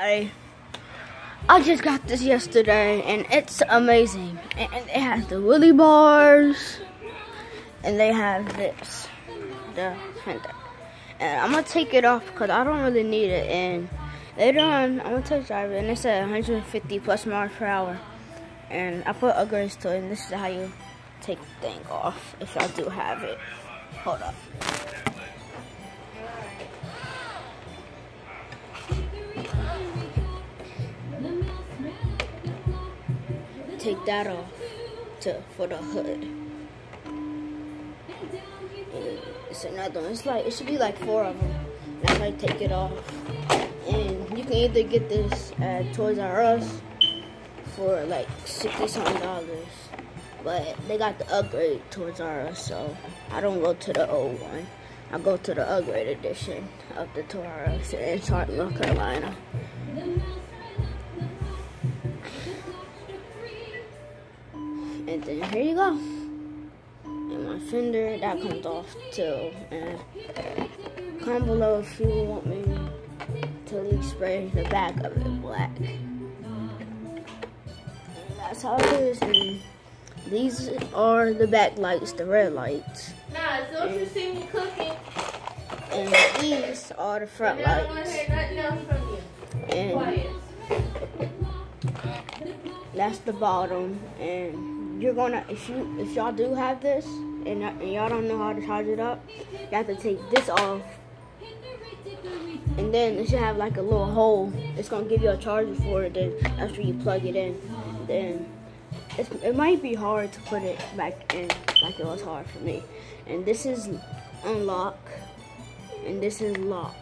I just got this yesterday and it's amazing. And it has the Willy bars and they have this, the fender. And I'm gonna take it off because I don't really need it. And later on, I'm gonna test drive it and it's at 150 plus miles per hour. And I put upgrades to it and this is how you take the thing off if y'all do have it. Hold up. Take that off for the hood. And it's another one. It should be like 4 of them. And I might take it off. And you can either get this at Toys R Us for like $60-something. But they got the upgrade Toys R Us, so I don't go to the old one. I go to the upgrade edition of the Toys R Us in Charlotte, North Carolina. And then here you go. And my fender, that comes off too. And comment below if you want me to spray the back of it black. And that's how it is. And these are the back lights, the red lights. Nah, don't you see me cooking? And these are the front lights. I don't want to hear nothing else from you. And Quiet. That's the bottom. And you're gonna, if y'all do have this and y'all don't know how to charge it up, you have to take this off. And then it should have like a little hole. It's gonna give you a charger for it. Then after you plug it in, then it might be hard to put it back in like it was hard for me. And this is unlock, and this is lock.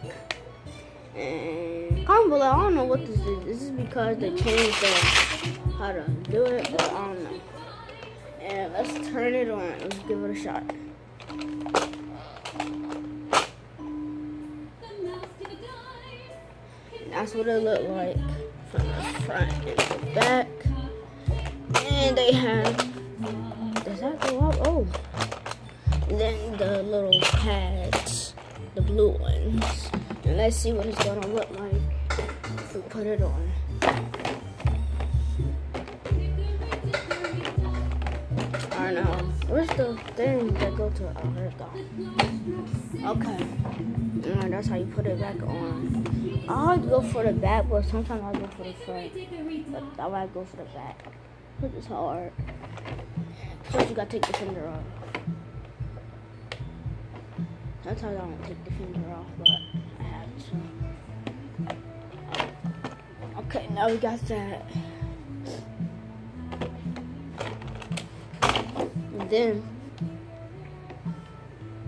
And comment below, I don't know what this is. This is because they changed how to do it, but I don't know. And let's turn it on. Let's give it a shot. And that's what it looked like from the front and the back. And they have, does that go up? Oh. And then the little pads, the blue ones. And let's see what it's gonna look like if we put it on. I don't know. Where's the thing that go to it? Oh, there it go. Okay. And that's how you put it back on. I like to go for the back, but sometimes I go for the front. But I like to go for the back. Because it's hard. Plus you gotta take the fender off. Sometimes I don't take the fender off, but I have to. Okay, now we got that. And then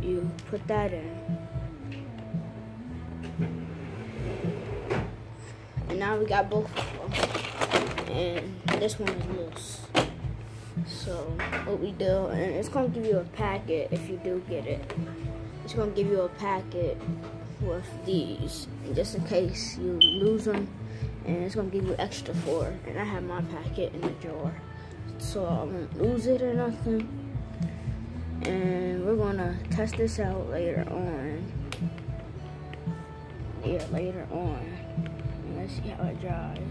you put that in. And now we got both of them. And this one is loose. So what we do, and it's gonna give you a packet if you do get it. It's gonna give you a packet with these, and just in case you lose them, and it's gonna give you extra for it. And I have my packet in the drawer, so I won't lose it or nothing. And we're gonna test this out later on. Yeah, later on. And let's see how it drives.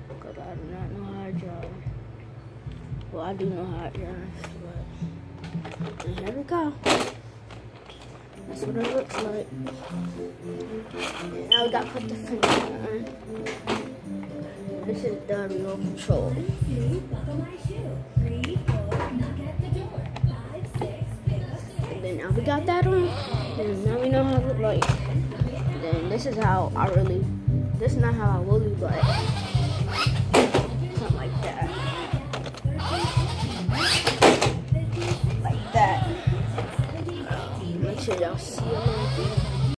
Because I do not know how it drives. Well, I do know how it drives, but and here we go. That's what it looks like. And now we gotta put the fender on. This is the remote control. And then now we got that on. And now we know how it looks like. And then this is how I really, this is not how I really like. Something like that. Like that. Make sure y'all see it.